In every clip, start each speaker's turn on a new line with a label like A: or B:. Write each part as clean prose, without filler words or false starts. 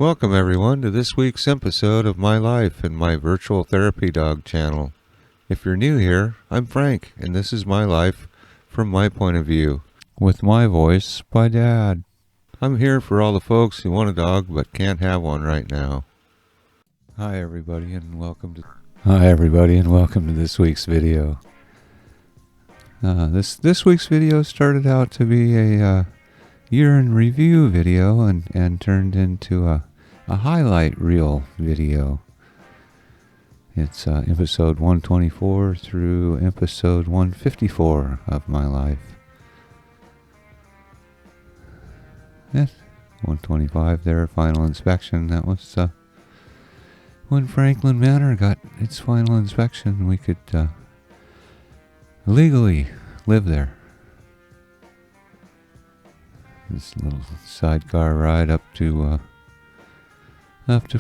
A: Welcome everyone to this week's episode of My Life in my virtual therapy dog channel. If you're new here, I'm Frank, and this is my life from my point of view, with my voice by Dad. I'm here for all the folks who want a dog but can't have one right now. Hi everybody and welcome to this week's video. This week's video started out to be a year in review video and turned into a highlight reel video. It's episode 124 through episode 154 of my life. Yes, 125 there, final inspection. That was when Franklin Manor got its final inspection. We could legally live there. This little sidecar ride up to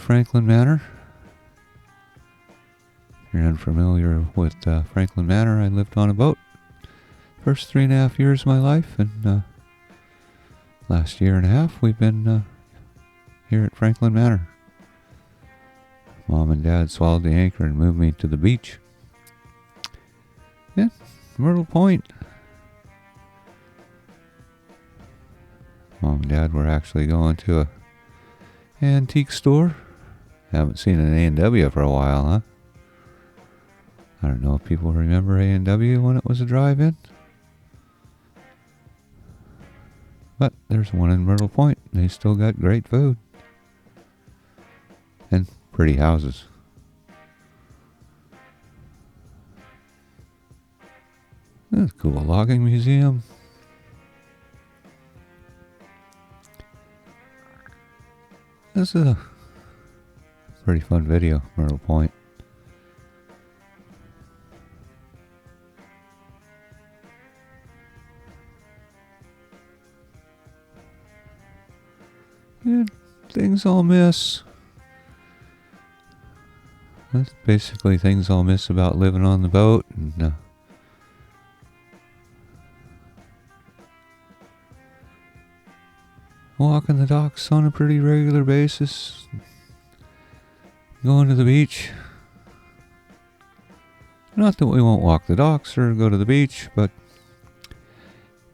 A: Franklin Manor. If you're unfamiliar with Franklin Manor, I lived on a boat first 3.5 years of my life, and last year and a half we've been here at Franklin Manor. Mom and Dad swallowed the anchor and moved me to the beach. Yeah, Myrtle Point. Mom and Dad were actually going to a antique store. Haven't seen an A&W for a while, huh? I don't know if people remember A&W when it was a drive-in. But there's one in Myrtle Point. They still got great food. And pretty houses. That's a cool logging museum. This is a pretty fun video, Myrtle Point. And things I'll miss. That's basically things I'll miss about living on the boat, and walking the docks on a pretty regular basis, going to the beach. Not that we won't walk the docks or go to the beach, but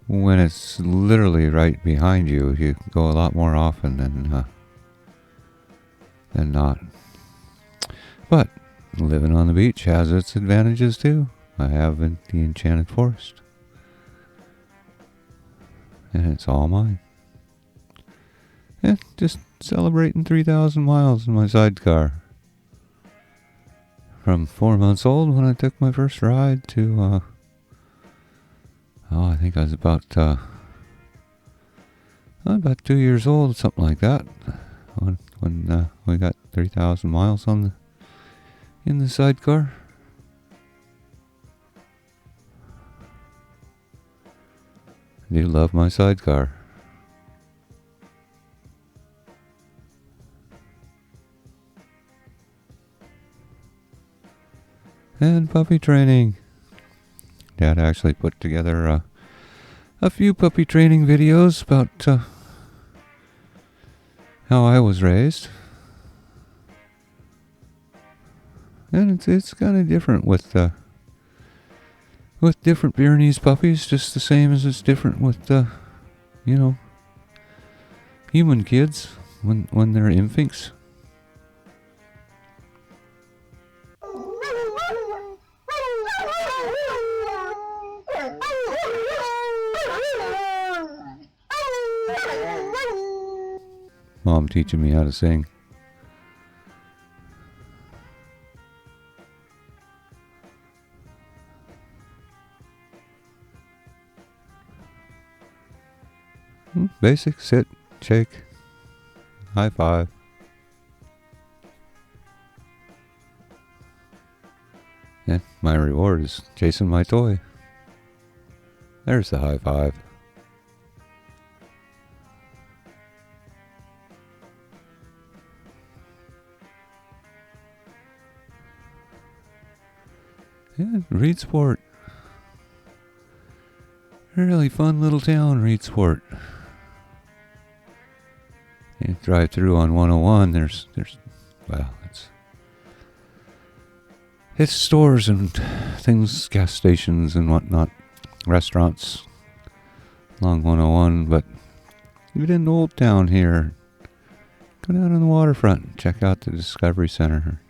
A: when it's literally right behind you, you go a lot more often than not. But living on the beach has its advantages too. I have the Enchanted Forest, and it's all mine. Yeah, just celebrating 3,000 miles in my sidecar. From 4 months old when I took my first ride to, I think I was about 2 years old, something like that, when we got 3,000 miles in the sidecar. I do love my sidecar. And puppy training. Dad actually put together a few puppy training videos about how I was raised. And it's kind of different with different Pyrenees puppies, just the same as it's different with human kids when they're infants. Mom teaching me how to sing. Basic sit, shake, high five. And my reward is chasing my toy. There's the high five. Yeah, Reedsport. Really fun little town, Reedsport. You drive through on 101, there's well, it's stores and things, gas stations and whatnot, restaurants along 101, but get into Old Town here, go down on the waterfront and check out the Discovery Center.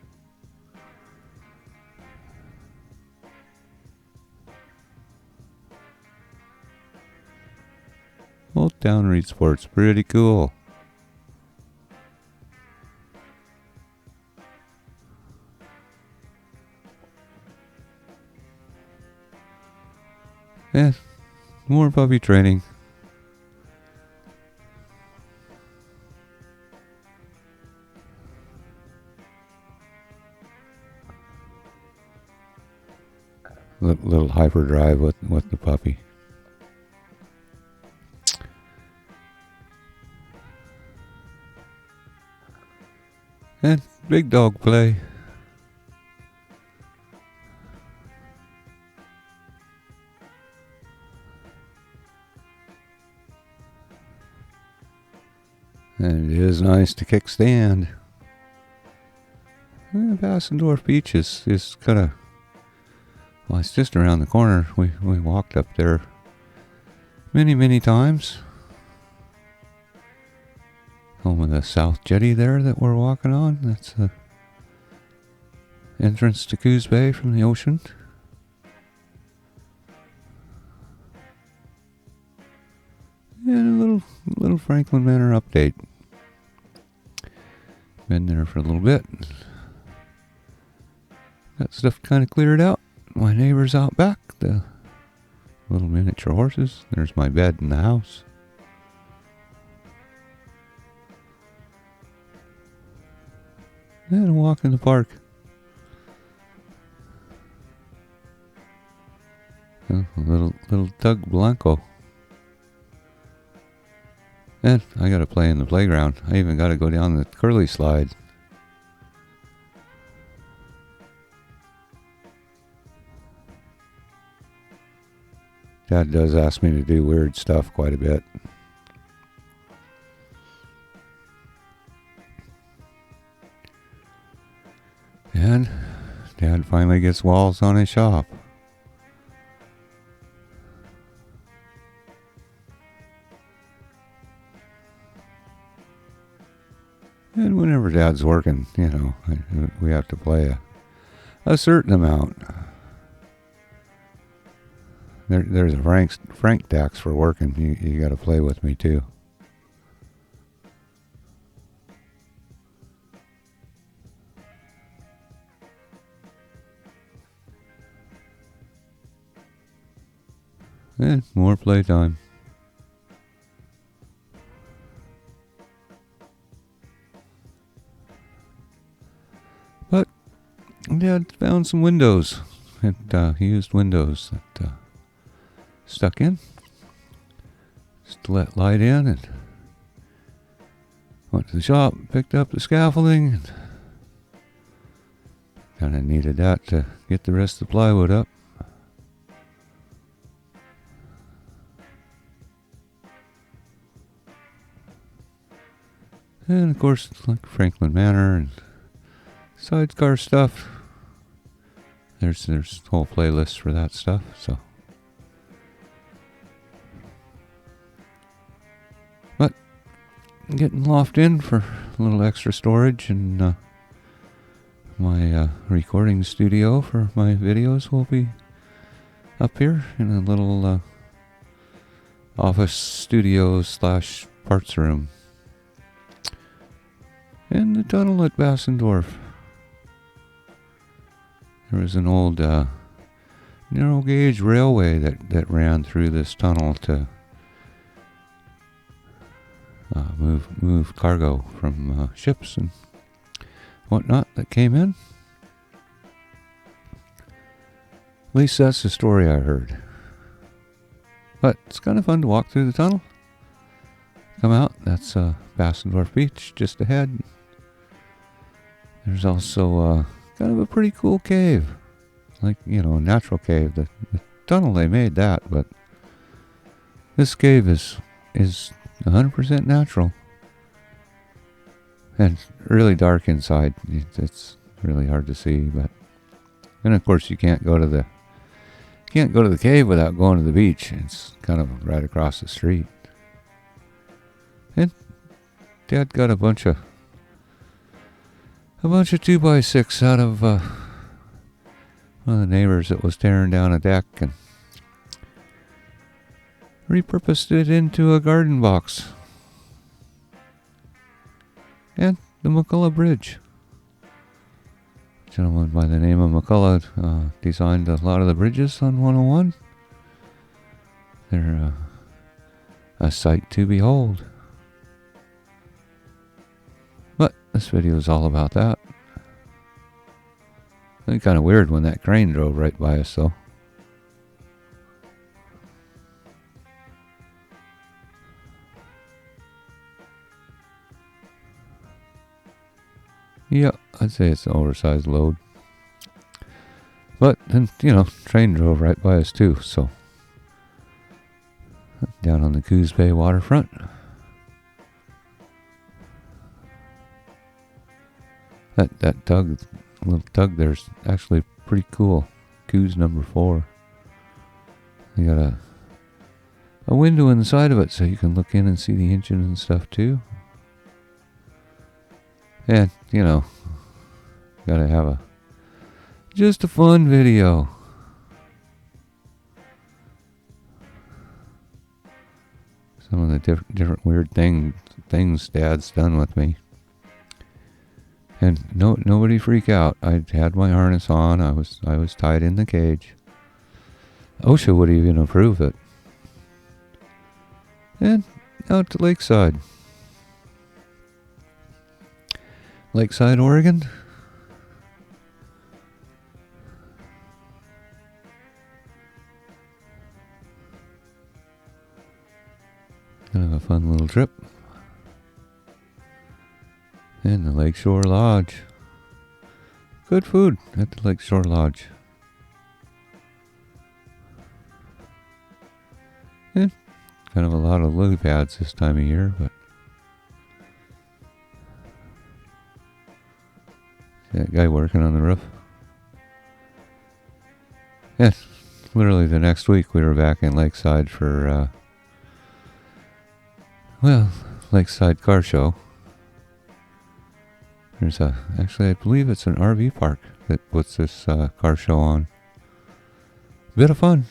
A: Old Town Reedsport's pretty cool. Yeah, more puppy training. Little hyperdrive with the puppy. And big dog play. And it is nice to kickstand. Bassendorf Beach is kind of, well, it's just around the corner. We walked up there many times. Home of the South Jetty there that we're walking on. That's the entrance to Coos Bay from the ocean. And a little Franklin Manor update. Been there for a little bit. Got stuff kind of cleared out. My neighbor's out back, the little miniature horses. There's my bed in the house. And a walk in the park. A little Doug Blanco. And I gotta play in the playground. I even gotta go down the curly slide. Dad does ask me to do weird stuff quite a bit. And Dad finally gets walls on his shop. And whenever Dad's working, you know, we have to play a certain amount. There's a Frank tax for working. You got to play with me too. And more playtime. But Dad found some windows. He used windows that stuck in. Just to let light in, and went to the shop, picked up the scaffolding, and kind of needed that to get the rest of the plywood up. And of course, like Franklin Manor and sidecar stuff. There's whole playlists for that stuff. So, but getting loft in for a little extra storage, and my recording studio for my videos will be up here in a little office studio / parts room. In the tunnel at Bassendorf, there was an old narrow gauge railway that ran through this tunnel to move cargo from ships and whatnot that came in. At least that's the story I heard. But it's kind of fun to walk through the tunnel. Come out, that's Bassendorf Beach just ahead. There's also kind of a pretty cool cave, like, you know, a natural cave. The tunnel, they made that, but this cave is 100% natural. And really dark inside. It's really hard to see, but and of course you can't go to the cave without going to the beach. It's kind of right across the street. And Dad got a bunch of 2x6 out of one of the neighbors that was tearing down a deck and repurposed it into a garden box. And the McCullough Bridge. A gentleman by the name of McCullough designed a lot of the bridges on 101. They're a sight to behold. But this video is all about that. It's kind of weird when that crane drove right by us, though. Yeah, I'd say it's an oversized load. But then, train drove right by us too, so. Down on the Coos Bay waterfront. That little tug there's actually pretty cool. Coos number 4. You got a window in the side of it so you can look in and see the engine and stuff too. And, gotta have just a fun video. Some of the different weird things Dad's done with me. And nobody freak out. I had my harness on. I was tied in the cage. OSHA would even approve it. And out to Lakeside. Lakeside, Oregon. Kind of a fun little trip. And the Lakeshore Lodge. Good food at the Lakeshore Lodge. And kind of a lot of lily pads this time of year, but that guy working on the roof. Yes, literally the next week we were back in Lakeside for, Lakeside Car Show. There's actually I believe it's an RV park that puts this car show on. Bit of fun.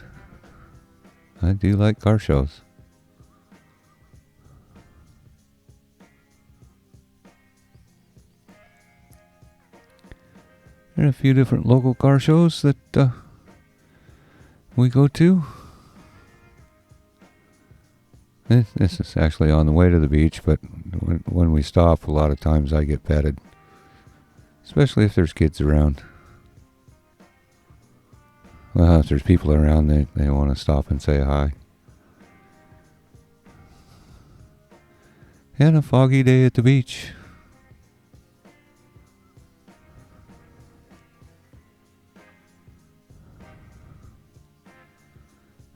A: I do like car shows. There are a few different local car shows that we go to. This is actually on the way to the beach, but when we stop, a lot of times I get petted. Especially if there's kids around. Well, if there's people around, they want to stop and say hi. And a foggy day at the beach.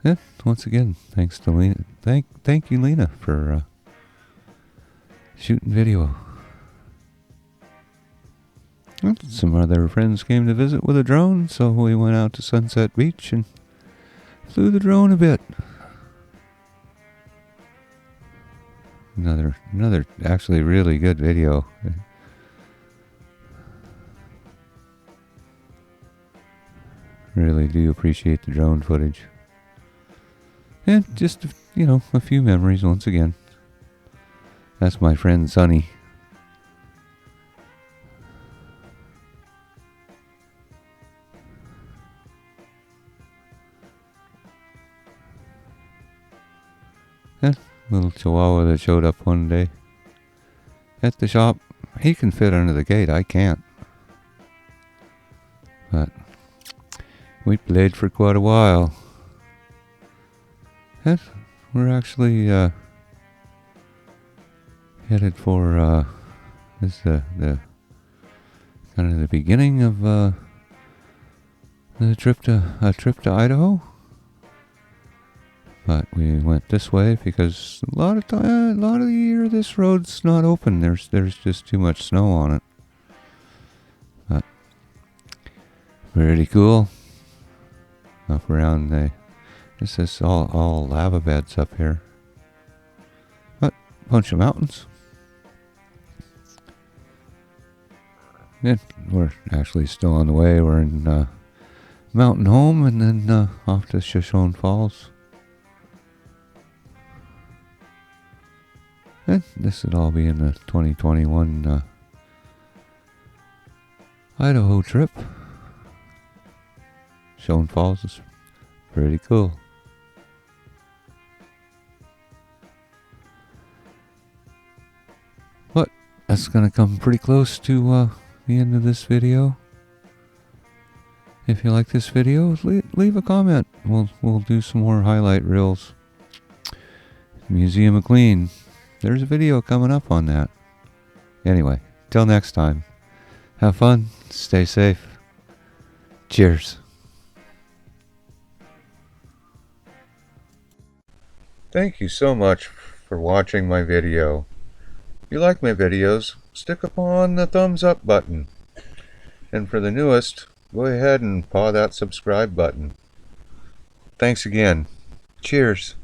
A: And once again, thanks to Lena. Thank you, Lena, for shooting video. Some other friends came to visit with a drone, so we went out to Sunset Beach and flew the drone a bit. Another actually really good video. Really do appreciate the drone footage. And just, a few memories once again. That's my friend Sonny. Yeah, little chihuahua that showed up one day at the shop. He can fit under the gate, I can't. But we played for quite a while. And we're actually headed for this is the kind of the beginning of the trip to Idaho. But we went this way because a lot of the year this road's not open. There's just too much snow on it. But pretty cool. Up around this is all lava beds up here. But bunch of mountains. Yeah, we're actually still on the way. We're in Mountain Home and then off to Shoshone Falls. And this would all be in the 2021 Idaho trip. Shoshone Falls is pretty cool. But that's gonna come pretty close to the end of this video. If you like this video, leave a comment. We'll do some more highlight reels. Museum of Clean. There's a video coming up on that. Anyway, till next time. Have fun. Stay safe. Cheers. Thank you so much for watching my video. If you like my videos, stick upon the thumbs up button. And for the newest, go ahead and paw that subscribe button. Thanks again. Cheers.